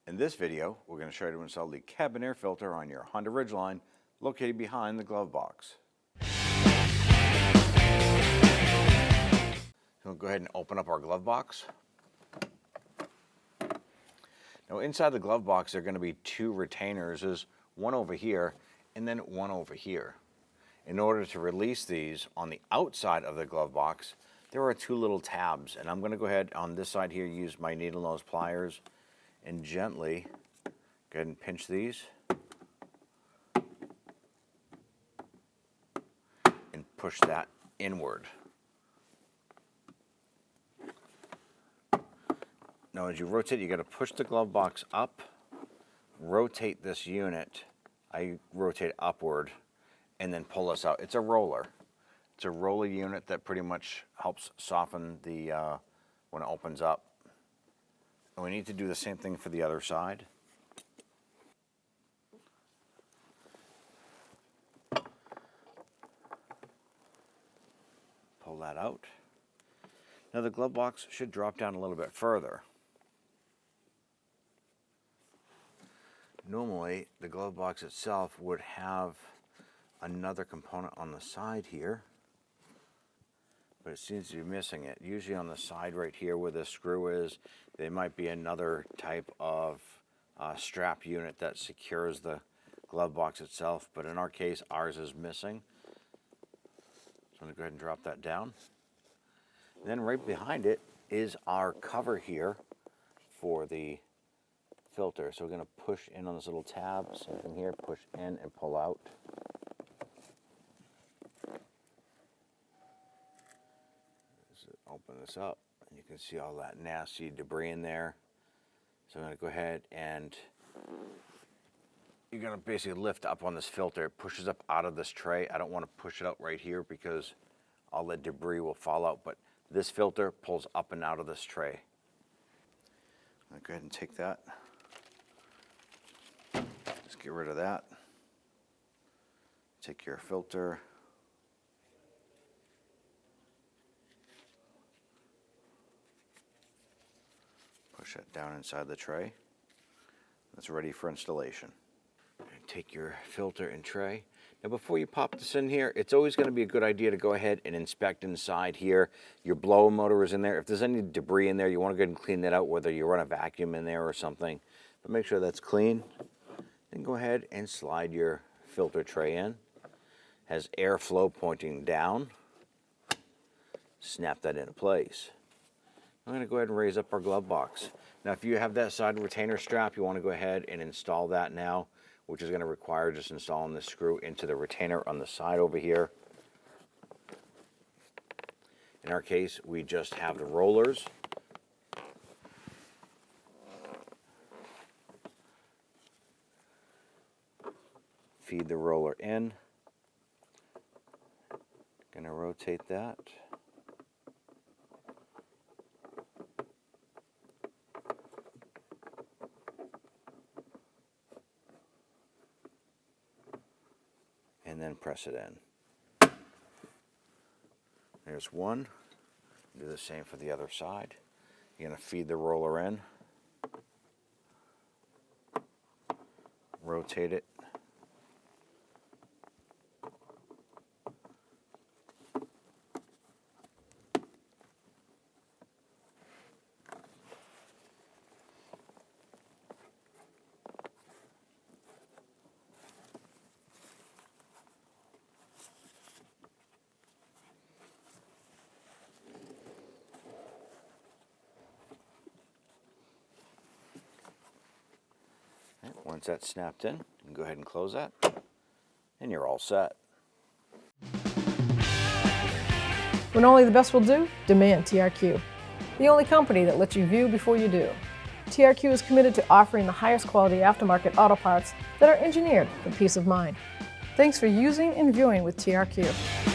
In this video, we're going to show you to install the cabin air filter on your Honda Ridgeline located behind the glove box. So we'll go ahead and open up our glove box. Now inside the glove box there are going to be two retainers. There's one over here and then one over here. In order to release these on the outside of the glove box, there are two little tabs, and I'm going to go ahead on this side here, use my needle nose pliers and gently go ahead and pinch these and push that inward. Now as you rotate, you got to push the glove box up, rotate this unit, I rotate upward, and then pull this out. It's a roller. It's a roller unit that pretty much helps soften the when it opens up. And we need to do the same thing for the other side. Pull that out. Now the glove box should drop down a little bit further. Normally the glove box itself would have another component on the side here, but it seems to be missing it. Usually on the side right here where the screw is, there might be another type of strap unit that secures the glove box itself, but in our case ours is missing. So I'm going to go ahead and drop that down. Then right behind it is our cover here for the filter. So we're going to push in on this little tab, same thing here, push in and pull out. Open this up and you can see all that nasty debris in there. So I'm going to go ahead and you're going to basically lift up on this filter. It pushes up out of this tray. I don't want to push it out right here because all the debris will fall out, but this filter pulls up and out of this tray. I'm going to go ahead and take that. Just get rid of that. Take your filter. Push it down inside the tray. That's ready for installation. And take your filter and tray. Now before you pop this in here, it's always going to be a good idea to go ahead and inspect inside here. Your blower motor is in there. If there's any debris in there, you want to go ahead and clean that out, whether you run a vacuum in there or something. But make sure that's clean. Then go ahead and slide your filter tray in. Has airflow pointing down. Snap that into place. I'm going to go ahead and raise up our glove box. Now if you have that side retainer strap, you want to go ahead and install that now, which is going to require just installing the screw into the retainer on the side over here. In our case, we just have the rollers. Feed the roller in. Going to rotate that. And then press it in. There's one. Do the same for the other side. You're going to feed the roller in. Rotate it. Once that's snapped in, you can go ahead and close that, and you're all set. When only the best will do, demand TRQ. The only company that lets you view before you do. TRQ is committed to offering the highest quality aftermarket auto parts that are engineered for peace of mind. Thanks for using and viewing with TRQ.